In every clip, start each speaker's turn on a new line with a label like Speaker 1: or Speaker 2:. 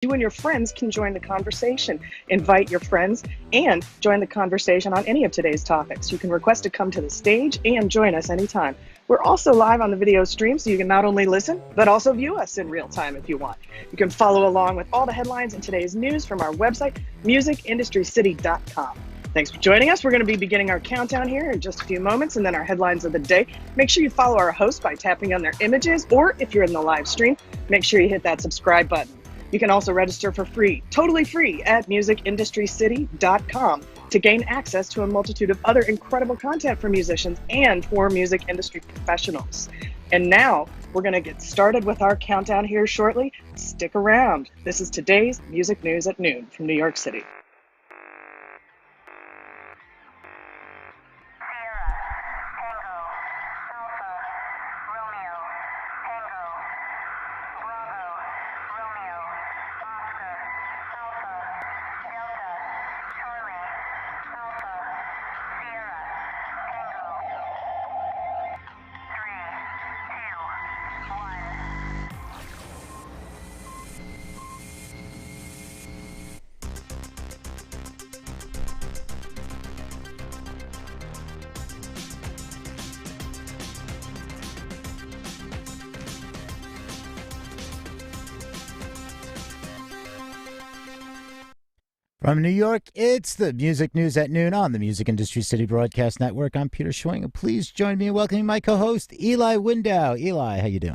Speaker 1: You and your friends can join the conversation. Invite your friends and join the conversation on any of today's topics. You can request to come to the stage and join us anytime. We're also live on the video stream, so you can not only listen, but also view us in real time if you want. You can follow along with all the headlines and today's news from our website, musicindustrycity.com. Thanks for joining us. We're going to be beginning our countdown here in just a few moments, and then our headlines of the day. Make sure you follow our hosts by tapping on their images, or if you're in the live stream, make sure you hit that subscribe button. You can also register for free, totally free, at musicindustrycity.com to gain access to a multitude of other incredible content for musicians and for music industry professionals. And now we're going to get started with our countdown here shortly. Stick around. This is today's Music News at Noon from New York City.
Speaker 2: From New York, it's the Music News at Noon on the Music Industry City Broadcast Network. I'm Peter Schwing. Please join me in welcoming my co-host, Eli Window. Eli, how you doing?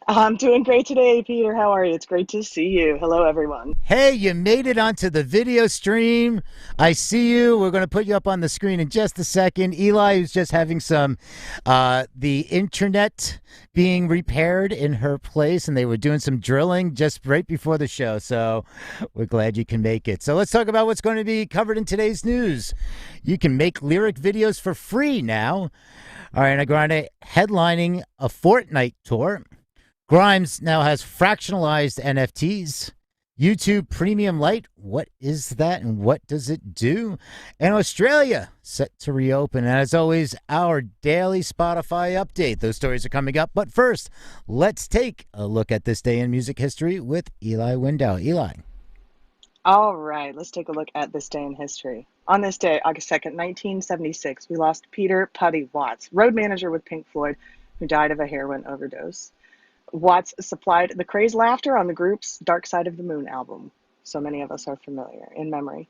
Speaker 1: I'm doing great today, Peter. How are you? It's great to see you. Hello, everyone.
Speaker 2: Hey, you made it onto the video stream. I see you. We're going to put you up on the screen in just a second. Eli is just having some, the internet being repaired in her place, and they were doing some drilling just right before the show. So we're glad you can make it. So let's talk about what's going to be covered in today's news. You can make lyric videos for free now. Ariana Grande headlining a Fortnite tour. Grimes now has fractionalized NFTs. YouTube Premium Lite, what is that and what does it do? And Australia set to reopen. And as always, our daily Spotify update. Those stories are coming up. But first, let's take a look at this day in music history with Eli Window. Eli.
Speaker 1: All right, let's take a look at this day in history. On this day, August 2nd, 1976, we lost Peter "Putty" Watts, road manager with Pink Floyd, who died of a heroin overdose. Watts supplied the crazed laughter on the group's Dark Side of the Moon album. So many of us are familiar in memory.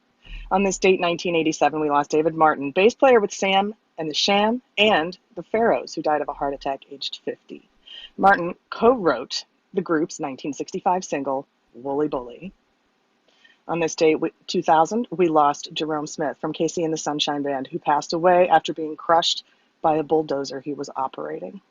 Speaker 1: On this date, 1987, we lost David Martin, bass player with Sam and the Sham and the Pharaohs, who died of a heart attack aged 50. Martin co-wrote the group's 1965 single, Wooly Bully. On this date, 2000, we lost Jerome Smith from Casey and the Sunshine Band, who passed away after being crushed by a bulldozer he was operating.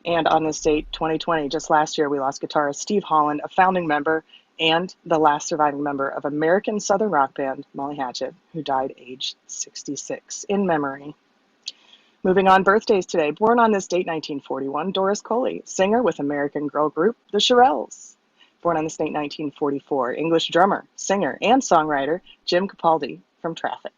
Speaker 1: And on this date, 2020, just last year, we lost guitarist Steve Holland, a founding member and the last surviving member of American Southern rock band Molly Hatchet, who died aged 66, in memory. Moving on, birthdays today. Born on this date, 1941, Doris Coley, singer with American girl group The Shirelles. Born on this date, 1944, English drummer, singer, and songwriter Jim Capaldi from Traffic.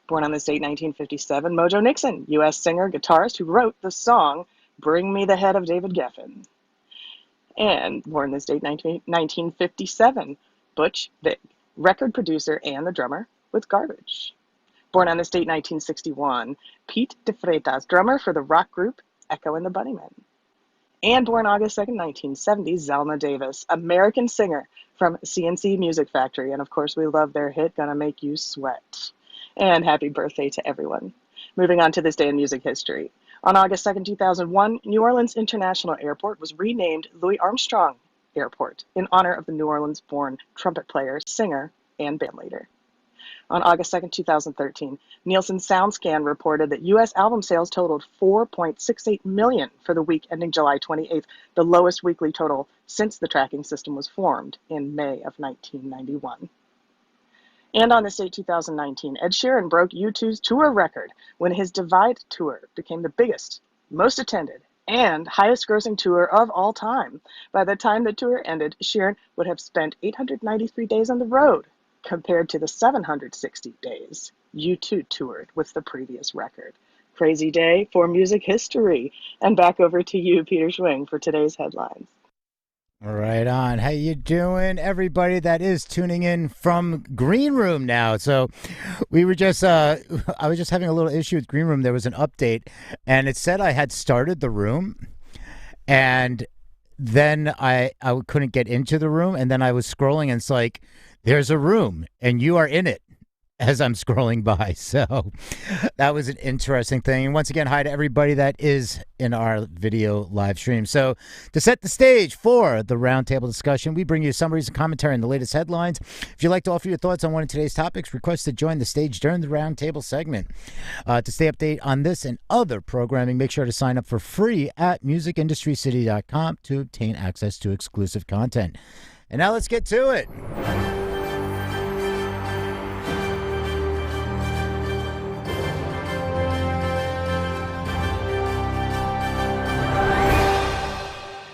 Speaker 1: Born on this date, 1957, Mojo Nixon, U.S. singer, guitarist who wrote the song Bring Me the Head of David Geffen. And born this date, 1957, Butch Vig, record producer and the drummer with Garbage. Born on this date, 1961, Pete De Freitas, drummer for the rock group Echo and the Bunnymen. And born August 2nd, 1970, Zelma Davis, American singer from CNC Music Factory. And of course, we love their hit, Gonna Make You Sweat. And happy birthday to everyone. Moving on to this day in music history. On August 2nd, 2001, New Orleans International Airport was renamed Louis Armstrong Airport in honor of the New Orleans-born trumpet player, singer, and bandleader. On August 2nd, 2013, Nielsen SoundScan reported that U.S. album sales totaled 4.68 million for the week ending July 28th, the lowest weekly total since the tracking system was formed in May of 1991. And on this date, 2019, Ed Sheeran broke U2's tour record when his Divide tour became the biggest, most attended, and highest grossing tour of all time. By the time the tour ended, Sheeran would have spent 893 days on the road, compared to the 760 days U2 toured with the previous record. Crazy day for music history. And back over to you, Peter Schwing, for today's headlines.
Speaker 2: Right on. How you doing, everybody that is tuning in from Green Room now? So we were just I was just having a little issue with Green Room. There was an update and it said I had started the room and then I couldn't get into the room, and then I was scrolling and it's like there's a room and you are in it as I'm scrolling by. So that was an interesting thing. And once again, hi to everybody that is in our video live stream. So to set the stage for the roundtable discussion, we bring you summaries and commentary on the latest headlines. If you'd like to offer your thoughts on one of today's topics, request to join the stage during the roundtable segment. To stay updated on this and other programming, make sure to sign up for free at musicindustrycity.com to obtain access to exclusive content. And now let's get to it.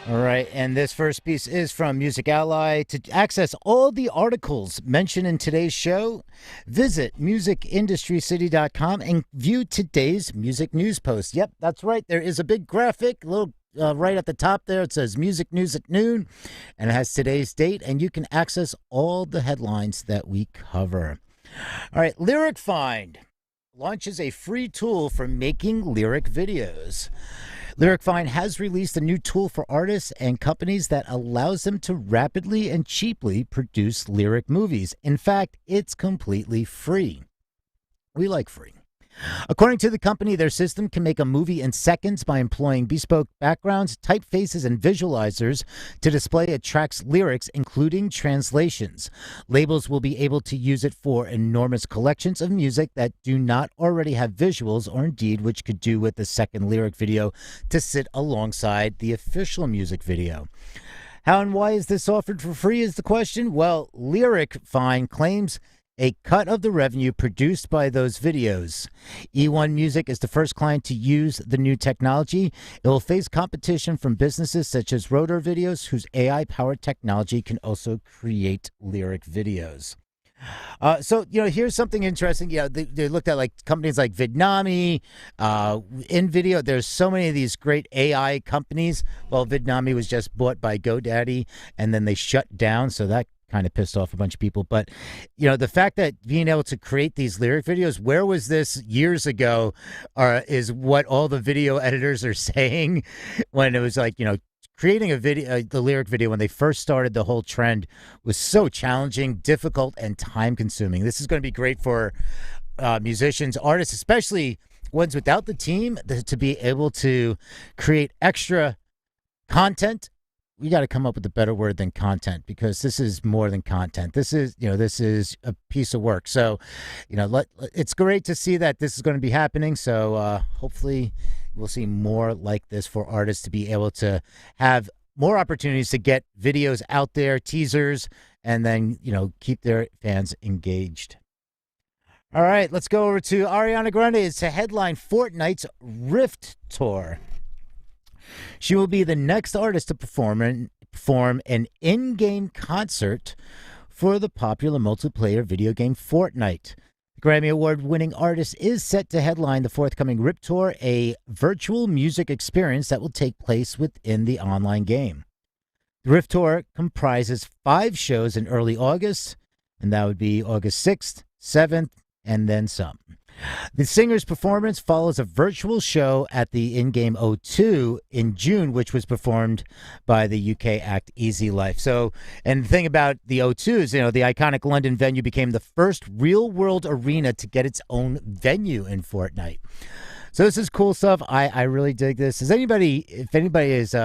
Speaker 2: All right, and this first piece is from Music Ally. To access all the articles mentioned in today's show, visit musicindustrycity.com and view today's music news post. Yep, that's right. There is a big graphic, little right at the top there. It says Music News at Noon, and it has today's date, and you can access all the headlines that we cover. All right, Lyric Find launches a free tool for making lyric videos. Lyric Find has released a new tool for artists and companies that allows them to rapidly and cheaply produce lyric movies. In fact, it's completely free. We like free. According to the company, their system can make a movie in seconds by employing bespoke backgrounds, typefaces, and visualizers to display a track's lyrics, including translations. Labels will be able to use it for enormous collections of music that do not already have visuals, or indeed which could do with the second lyric video to sit alongside the official music video. How and why is this offered for free is the question. Well, Lyric Find claims a cut of the revenue produced by those videos. E1 Music is the first client to use the new technology. It will face competition from businesses such as Rotor Videos, whose AI-powered technology can also create lyric videos. So, here's something interesting. They looked at like companies like Vidnami, InVideo. There's so many of these great AI companies. Well, Vidnami was just bought by GoDaddy, and then they shut down, so that kind of pissed off a bunch of people. But the fact that being able to create these lyric videos, where was this years ago, is what all the video editors are saying, when it was like, creating a video, the lyric video, when they first started, the whole trend was so challenging, difficult, and time consuming. This is going to be great for musicians, artists, especially ones without the team, to be able to create extra content. We got to come up with a better word than content, because this is more than content. This is a piece of work. So, it's great to see that this is going to be happening. So hopefully we'll see more like this for artists to be able to have more opportunities to get videos out there, teasers, and then, keep their fans engaged. All right, let's go over to Ariana Grande. It's a headline Fortnite's Rift Tour. She will be the next artist to perform an in-game concert for the popular multiplayer video game Fortnite. The Grammy Award-winning artist is set to headline the forthcoming Rift Tour, a virtual music experience that will take place within the online game. The Rift Tour comprises 5 shows in early August, and that would be August 6th, 7th, and then some. The singer's performance follows a virtual show at the in-game O2 in June, which was performed by the UK act Easy Life. So, and the thing about the O2 is, the iconic London venue became the first real-world arena to get its own venue in Fortnite. So this is cool stuff. I really dig this. If anybody is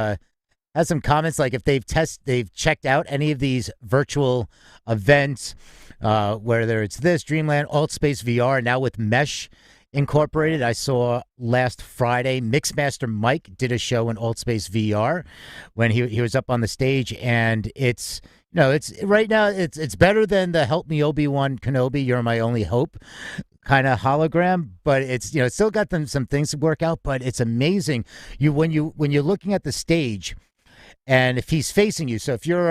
Speaker 2: has some comments, like if they've checked out any of these virtual events, whether it's this Dreamland, Altspace VR, now with Mesh incorporated. I saw last Friday Mixmaster Mike did a show in Altspace VR when he was up on the stage, and it's right now it's better than the Help Me Obi-Wan Kenobi, You're My Only Hope kind of hologram, but it's it's still got some things to work out, but it's amazing. When you're looking at the stage, And if he's facing you, so if you're,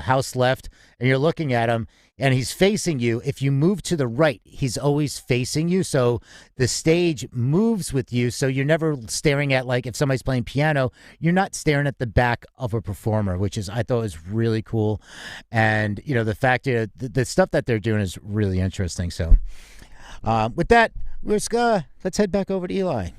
Speaker 2: house left and you're looking at him and he's facing you, if you move to the right, he's always facing you. So the stage moves with you. So you're never staring at, like, if somebody's playing piano, you're not staring at the back of a performer, which is, I thought was really cool. And, the fact that the stuff that they're doing is really interesting. So with that, let's head back over to Eli.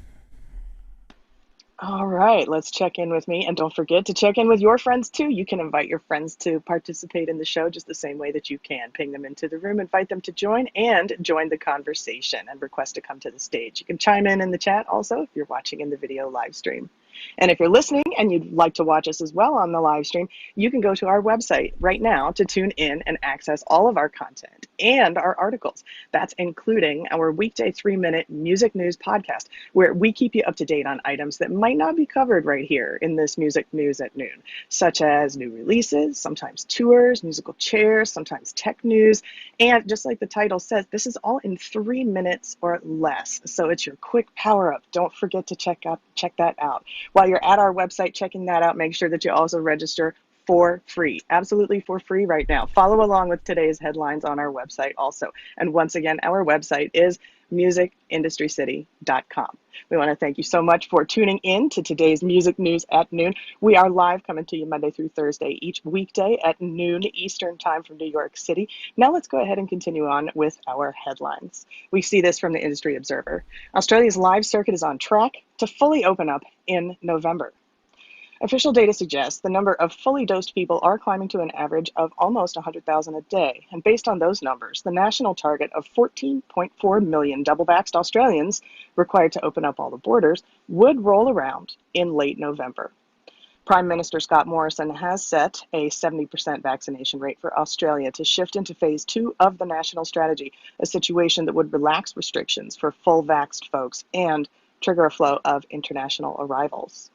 Speaker 1: All right, let's check in with me. And don't forget to check in with your friends too. You can invite your friends to participate in the show just the same way that you can. Ping them into the room, invite them to join, and join the conversation and request to come to the stage. You can chime in the chat also if you're watching in the video live stream. And if you're listening and you'd like to watch us as well on the live stream, you can go to our website right now to tune in and access all of our content and our articles. That's including our weekday 3-minute music news podcast, where we keep you up to date on items that might not be covered right here in this music news at noon, such as new releases, sometimes tours, musical chairs, sometimes tech news. And just like the title says, this is all in 3 minutes or less. So it's your quick power up. Don't forget to check that out. While you're at our website checking that out, make sure that you also register for free, absolutely for free right now. Follow along with today's headlines on our website also. And once again, our website is musicindustrycity.com. We want to thank you so much for tuning in to today's Music News at Noon. We are live coming to you Monday through Thursday, each weekday at noon Eastern time from New York City. Now let's go ahead and continue on with our headlines. We see this from the Industry Observer. Australia's live circuit is on track to fully open up in November. Official data suggests the number of fully dosed people are climbing to an average of almost 100,000 a day. And based on those numbers, the national target of 14.4 million double-vaxxed Australians required to open up all the borders would roll around in late November. Prime Minister Scott Morrison has set a 70% vaccination rate for Australia to shift into phase 2 of the national strategy, a situation that would relax restrictions for full vaxxed folks and trigger a flow of international arrivals.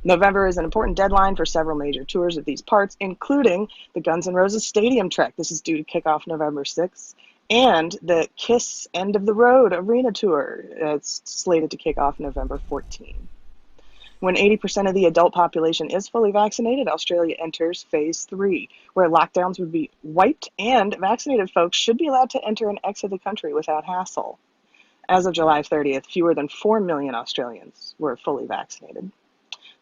Speaker 1: November is an important deadline for several major tours of these parts, including the Guns N' Roses Stadium Trek. This is due to kick off November 6th. And the Kiss End of the Road Arena Tour. It's slated to kick off November 14th. When 80% of the adult population is fully vaccinated, Australia enters phase 3, where lockdowns would be wiped and vaccinated folks should be allowed to enter and exit the country without hassle. As of July 30th, fewer than 4 million Australians were fully vaccinated.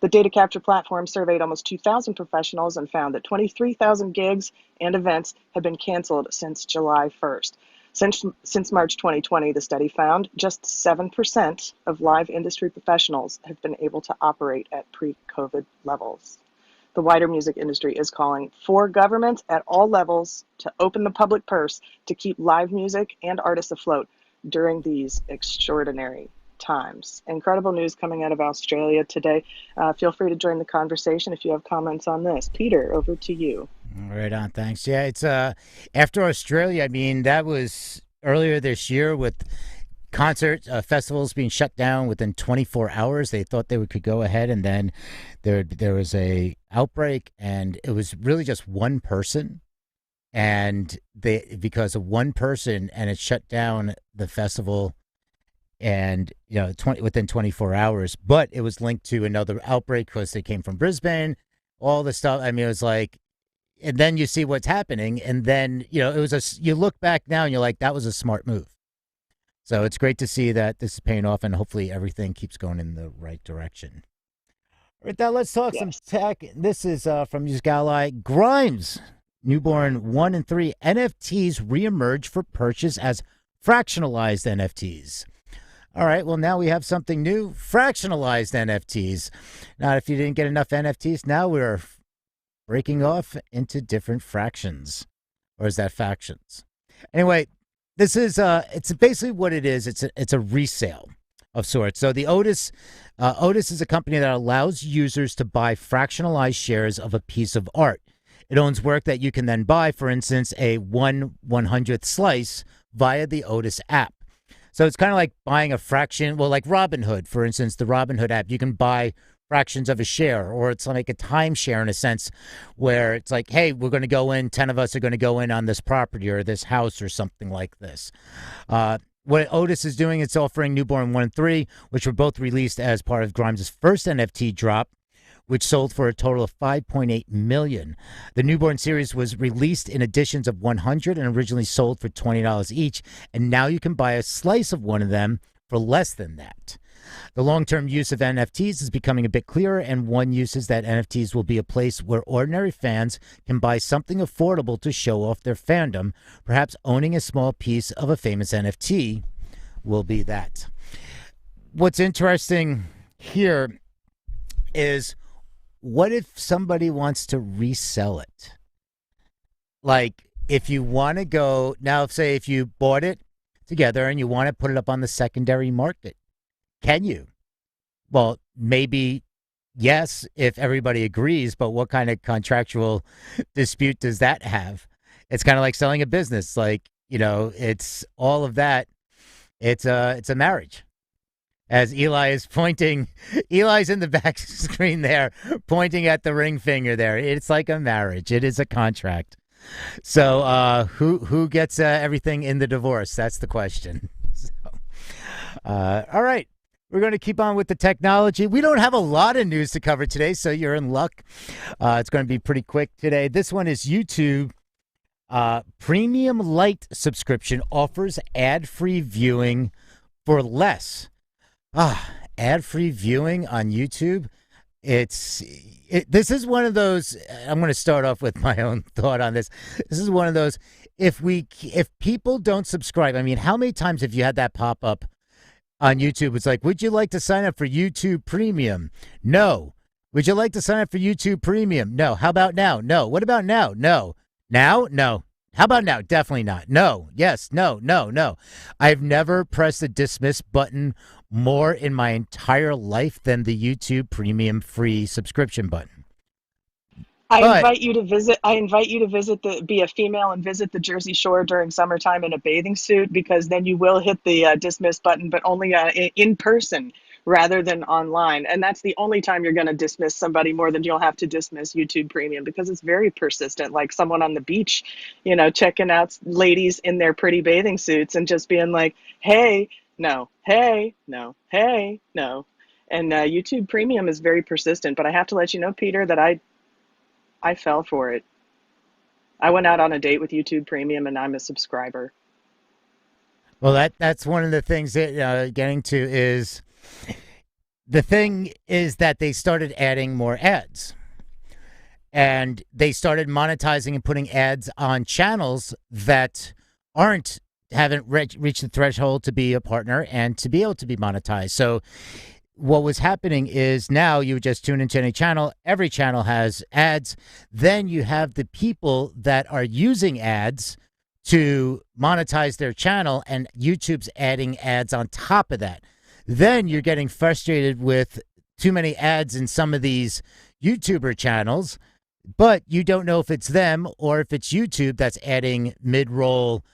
Speaker 1: The data capture platform surveyed almost 2,000 professionals and found that 23,000 gigs and events had been canceled since July 1st. Since March 2020, the study found just 7% of live industry professionals have been able to operate at pre-COVID levels. The wider music industry is calling for governments at all levels to open the public purse to keep live music and artists afloat during these extraordinary times. Incredible news coming out of Australia today. Feel free to join the conversation if you have comments on this. Peter, over to you.
Speaker 2: Right on, thanks. Yeah, it's after Australia, I mean, that was earlier this year with concert festivals being shut down within 24 hours. They thought they could go ahead, and then there was a outbreak, and it was really just one person, and because of one person, and it shut down the festival. And within 24 hours, but it was linked to another outbreak because they came from Brisbane, all the stuff. I mean, it was like, and then you see what's happening, and then it was you look back now and you're like, that was a smart move. So it's great to see that this is paying off, and hopefully everything keeps going in the right direction. All right, now let's talk some tech. This is from Music Ally. Grimes, Newborn 1 and 3 NFTs reemerge for purchase as fractionalized NFTs. All right, well, now we have something new, fractionalized NFTs. Now, if you didn't get enough NFTs, now we're breaking off into different fractions. Or is that factions? Anyway, this is, it's basically what it is. It's a resale of sorts. So the Otis is a company that allows users to buy fractionalized shares of a piece of art. It owns work that you can then buy, for instance, a 1/100th slice via the Otis app. So it's kind of like buying a fraction, well, like Robinhood, for instance, the Robinhood app, you can buy fractions of a share, or it's like a timeshare in a sense where it's like, hey, we're going to go in, 10 of us are going to go in on this property or this house or something like this. What Otis is doing, it's offering Newborn 1 and 3, which were both released as part of Grimes' first NFT drop, which sold for a total of 5.8 million. The newborn series was released in editions of 100 and originally sold for $20 each, and now you can buy a slice of one of them for less than that. The long-term use of NFTs is becoming a bit clearer, and one use is that NFTs will be a place where ordinary fans can buy something affordable to show off their fandom. Perhaps owning a small piece of a famous NFT will be that. What's interesting here is, what if somebody wants to resell it? Like, if you want to go now, say if you bought it together and you want to put it up on the secondary market, can you? Well, maybe yes, if everybody agrees, but what kind of contractual dispute does that have? It's kind of like selling a business. Like, it's all of that. It's a marriage. As Eli is pointing, Eli's in the back screen there, pointing at the ring finger there. It's like a marriage. It is a contract. So who gets everything in the divorce? That's the question. So, all right. We're going to keep on with the technology. We don't have a lot of news to cover today, so you're in luck. It's going to be pretty quick today. This one is YouTube. Premium Lite subscription offers ad-free viewing for less. Ad-free viewing on YouTube. This is one of those. I'm going to start off with my own thought on this. This is one of those. If people don't subscribe, I mean, how many times have you had that pop up on YouTube? It's like, would you like to sign up for YouTube Premium? No. Would you like to sign up for YouTube Premium? No. How about now? No. What about now? No. Now? No. How about now? Definitely not. No. Yes. No. No. No. I've never pressed the dismiss button more in my entire life than the YouTube Premium free subscription button.
Speaker 1: I invite you to visit. Be a female and visit the Jersey Shore during summertime in a bathing suit, because then you will hit the dismiss button, but only in person rather than online. And that's the only time you're going to dismiss somebody more than you'll have to dismiss YouTube Premium, because it's very persistent. Like someone on the beach, checking out ladies in their pretty bathing suits and just being like, "Hey, no, hey, no, hey, no." And YouTube Premium is very persistent. But I have to let you know, Peter, that I fell for it. I went out on a date with YouTube Premium, and I'm a subscriber.
Speaker 2: Well, that's one of the things that getting to is, the thing is that they started adding more ads, and they started monetizing and putting ads on channels that haven't reached the threshold to be a partner and to be able to be monetized. So what was happening is, now you just tune into any channel. Every channel has ads. Then you have the people that are using ads to monetize their channel, and YouTube's adding ads on top of that. Then you're getting frustrated with too many ads in some of these YouTuber channels, but you don't know if it's them or if it's YouTube that's adding mid-roll,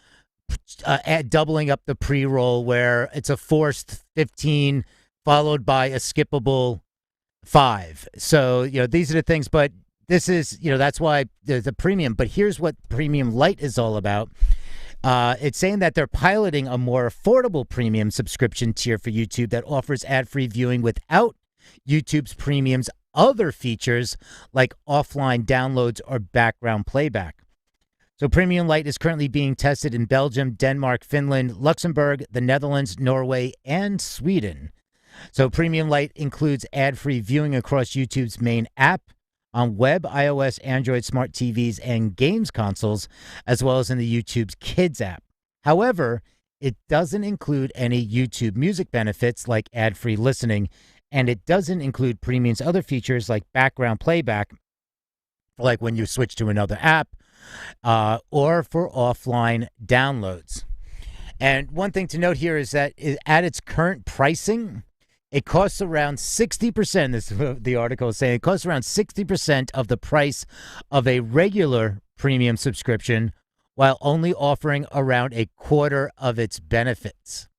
Speaker 2: doubling up the pre-roll, where it's a forced 15 followed by a skippable 5. So, these are the things, but this is, that's why the premium. But here's what Premium Lite is all about. It's saying that they're piloting a more affordable premium subscription tier for YouTube that offers ad-free viewing without YouTube's premium's other features like offline downloads or background playback. So Premium Lite is currently being tested in Belgium, Denmark, Finland, Luxembourg, the Netherlands, Norway, and Sweden. So Premium Lite includes ad-free viewing across YouTube's main app, on web, iOS, Android, smart TVs, and games consoles, as well as in the YouTube's Kids app. However, it doesn't include any YouTube Music benefits like ad-free listening, and it doesn't include Premium's other features like background playback, like when you switch to another app, or for offline downloads. And one thing to note here is that at its current pricing, it costs around 60%. This is the article is saying. It costs around 60% of the price of a regular premium subscription, while only offering around a quarter of its benefits.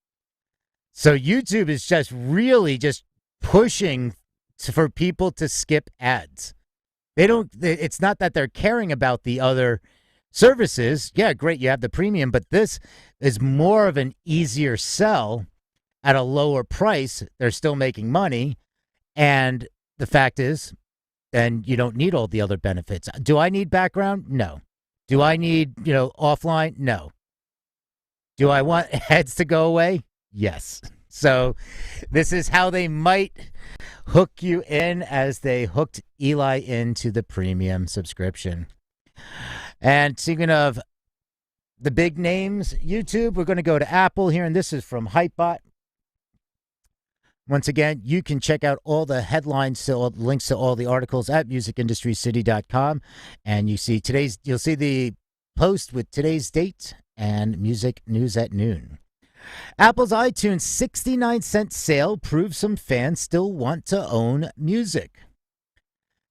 Speaker 2: So YouTube is just really just pushing for people to skip ads. It's not that they're caring about the other services. Yeah, great, you have the premium, but this is more of an easier sell at a lower price. They're still making money. And the fact is, then you don't need all the other benefits. Do I need background? No. Do I need, offline? No. Do I want ads to go away? Yes. So this is how they might hook you in, as they hooked Eli into the premium subscription. And speaking of the big names, YouTube, we're going to go to Apple here, and this is from Hypebot. Once again, you can check out all the headlines, links to all the articles at musicindustrycity.com, and you'll see the post with today's date and music news at noon. Apple's iTunes 69-cent sale proves some fans still want to own music.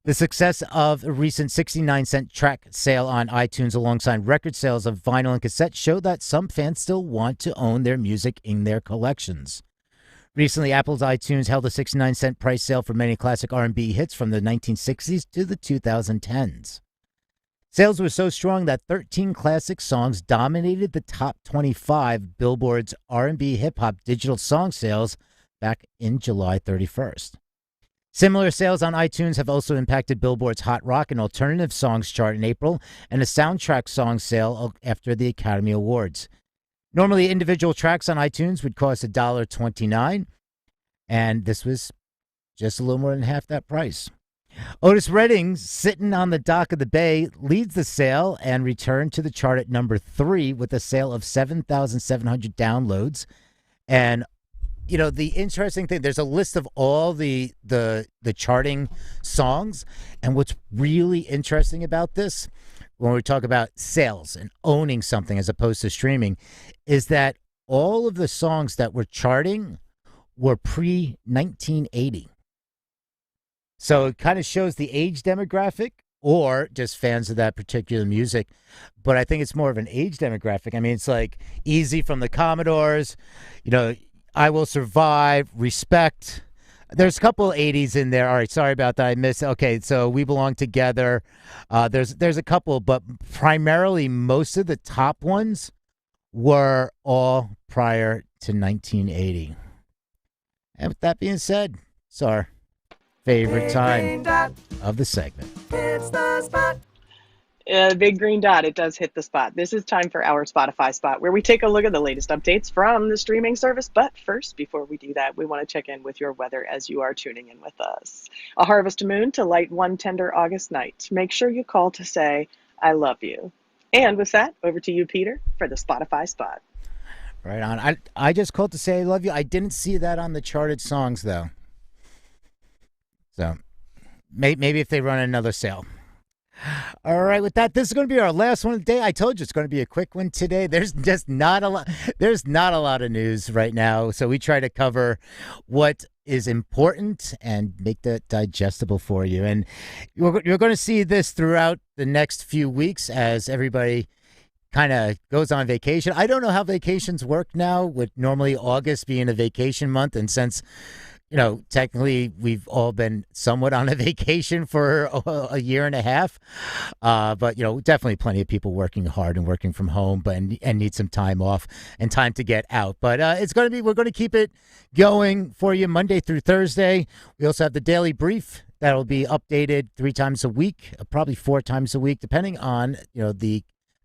Speaker 2: The success of a recent 69-cent track sale on iTunes alongside record sales of vinyl and cassette show that some fans still want to own their music in their collections. Recently, Apple's iTunes held a 69-cent price sale for many classic R&B hits from the 1960s to the 2010s. Sales were so strong that 13 classic songs dominated the top 25 Billboard's R&B hip-hop digital song sales back in July 31st. Similar sales on iTunes have also impacted Billboard's Hot Rock and Alternative Songs chart in April and a soundtrack song sale after the Academy Awards. Normally, individual tracks on iTunes would cost $1.29, and this was just a little more than half that price. Otis Redding, sitting on the dock of the bay, leads the sale and returned to the chart at number 3 with a sale of 7,700 downloads. And, the interesting thing, there's a list of all the charting songs. And what's really interesting about this, when we talk about sales and owning something as opposed to streaming, is that all of the songs that were charting were pre-1980. So it kind of shows the age demographic or just fans of that particular music. But I think it's more of an age demographic. I mean, it's like Easy from the Commodores, I Will Survive, Respect. There's a couple of 80s in there. All right, sorry about that. I missed. Okay, so We Belong Together. There's a couple, but primarily most of the top ones were all prior to 1980. And with that being said, sorry. Favorite time of the segment.
Speaker 1: It's the spot. Big green dot, it does hit the spot. This is time for our Spotify spot, where we take a look at the latest updates from the streaming service. But first, before we do that, we want to check in with your weather as you are tuning in with us. A harvest moon to light one tender August night. Make sure you call to say, I love you. And with that, over to you, Peter, for the Spotify spot.
Speaker 2: Right on. I just called to say I love you. I didn't see that on the charted songs, though. So maybe if they run another sale. All right, with that, this is going to be our last one of the day. I told you it's going to be a quick one today. There's just not a lot. There's not a lot of news right now, so we try to cover what is important and make that digestible for you. And you're going to see this throughout the next few weeks as everybody kind of goes on vacation. I don't know how vacations work now, with normally August being a vacation month, and since technically we've all been somewhat on a vacation for a year and a half. But, definitely plenty of people working hard and working from home, and need some time off and time to get out. But we're going to keep it going for you Monday through Thursday. We also have the Daily Brief that'll be updated 3 times a week, probably 4 times a week, depending on,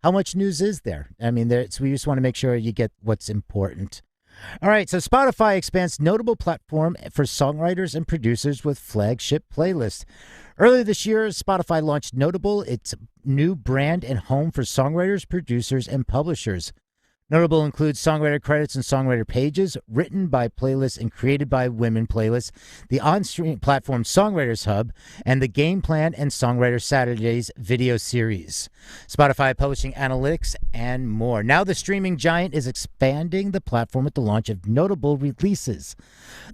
Speaker 2: how much news is there. I mean, we just want to make sure you get what's important. All right, so Spotify expands notable platform for songwriters and producers with Flagship playlist. Earlier this year, Spotify launched Notable, its new brand and home for songwriters, producers, and publishers. Notable includes songwriter credits and songwriter pages, written by playlists and created by women playlists, the on-stream platform Songwriters Hub, and the Game Plan and Songwriter Saturdays video series. Spotify publishing analytics and more. Now the streaming giant is expanding the platform with the launch of Notable releases,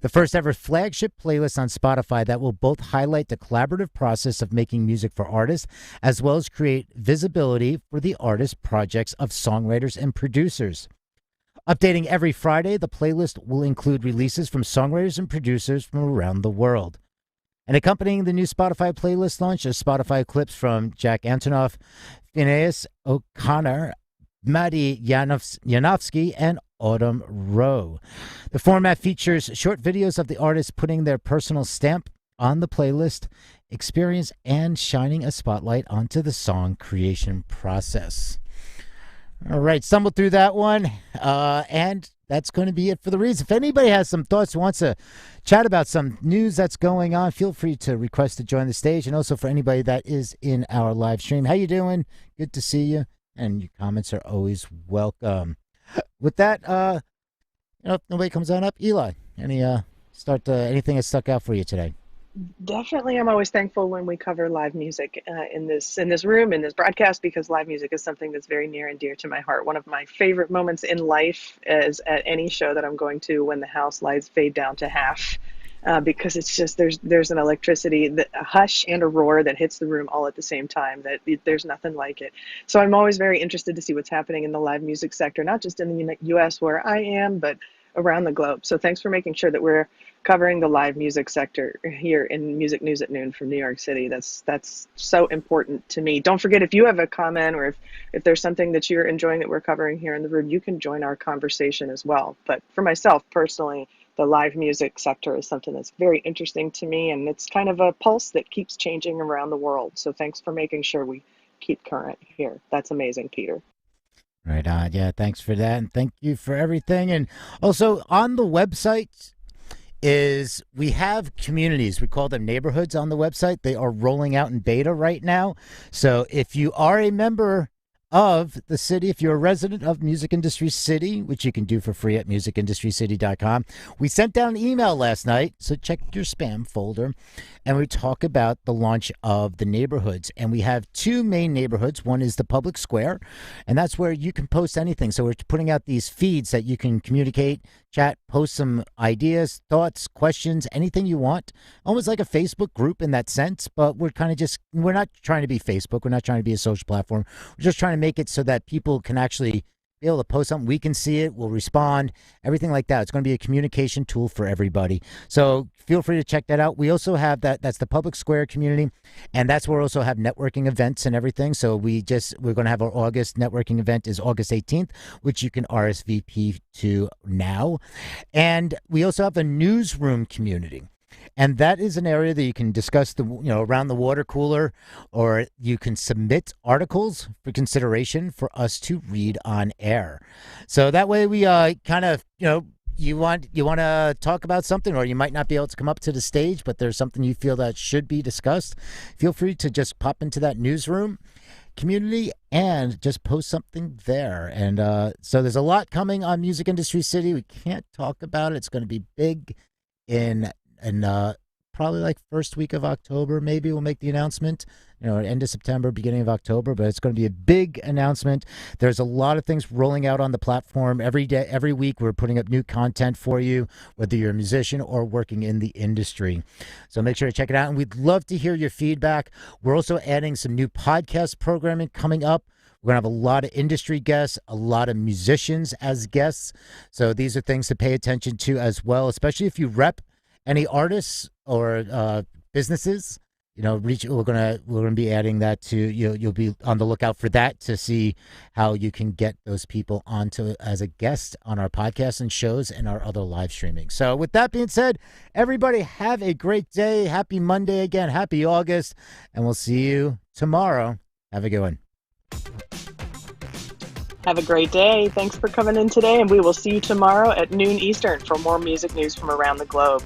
Speaker 2: the first ever flagship playlist on Spotify that will both highlight the collaborative process of making music for artists, as well as create visibility for the artist projects of songwriters and producers. Updating every Friday, the playlist will include releases from songwriters and producers from around the world. And accompanying the new Spotify playlist launch are Spotify clips from Jack Antonoff, Phineas O'Connor, Maddie Yanofsky, and Autumn Rowe. The format features short videos of the artists putting their personal stamp on the playlist experience and shining a spotlight onto the song creation process. All right, stumbled through that one. And that's going to be it for the reads. If anybody has some thoughts, wants to chat about some news that's going on, feel free to request to join the stage. And also for anybody that is in our live stream, how you doing? Good to see you. And your comments are always welcome. With that, if nobody comes on up, Eli, anything that stuck out for you today?
Speaker 1: Definitely, I'm always thankful when we cover live music in this room, in this broadcast, because live music is something that's very near and dear to my heart. One of my favorite moments in life is at any show that I'm going to when the house lights fade down to half, because it's just there's an electricity, a hush and a roar that hits the room all at the same time. There's nothing like it. So I'm always very interested to see what's happening in the live music sector, not just in the U.S. where I am, but around the globe. So thanks for making sure that we're covering the live music sector here in Music News at Noon from New York City. That's so important to me. Don't forget, if you have a comment or if there's something that you're enjoying that we're covering here in the room, you can join our conversation as well. But for myself personally, the live music sector is something that's very interesting to me, and it's kind of a pulse that keeps changing around the world. So thanks for making sure we keep current here. That's amazing, Peter.
Speaker 2: Right on. Yeah, thanks for that. And thank you for everything. And also on the website is we have communities. We call them neighborhoods on the website. They are rolling out in beta right now. So if you are a member of the city, if you're a resident of Music Industry City, which you can do for free at musicindustrycity.com, we sent down an email last night, so check your spam folder, and we talk about the launch of the neighborhoods. And we have two main neighborhoods. One is the public square, and that's where you can post anything. So we're putting out these feeds that you can communicate, chat, post some ideas, thoughts, questions, anything you want. Almost like a Facebook group in that sense, but we're not trying to be Facebook. We're not trying to be a social platform. We're just trying to make it so that people can actually be able to post something. We can see it. We'll respond, everything like that. It's going to be a communication tool for everybody. So feel free to check that out. We also have that's the public square community, and that's where we also have networking events and everything. So we're going to have our August networking event is August 18th, which you can RSVP to now. And we also have a newsroom community. And that is an area that you can discuss around the water cooler, or you can submit articles for consideration for us to read on air. So that way we kind of, you want to talk about something, or you might not be able to come up to the stage, but there's something you feel that should be discussed. Feel free to just pop into that newsroom community and just post something there. And so there's a lot coming on Music Industry City. We can't talk about it. It's going to be big in probably like first week of October. Maybe we'll make the announcement, end of September, beginning of October, but it's going to be a big announcement. There's a lot of things rolling out on the platform every day, every week. We're putting up new content for you, whether you're a musician or working in the industry. So make sure to check it out. And we'd love to hear your feedback. We're also adding some new podcast programming coming up. We're going to have a lot of industry guests, a lot of musicians as guests. So these are things to pay attention to as well, especially if you rep any artists or businesses. We're gonna be adding that to you'll be on the lookout for that to see how you can get those people onto as a guest on our podcast and shows and our other live streaming. So with that being said, everybody have a great day. Happy Monday again. Happy August, and we'll see you tomorrow. Have a good one.
Speaker 1: Have a great day. Thanks for coming in today, and we will see you tomorrow at noon Eastern for more music news from around the globe.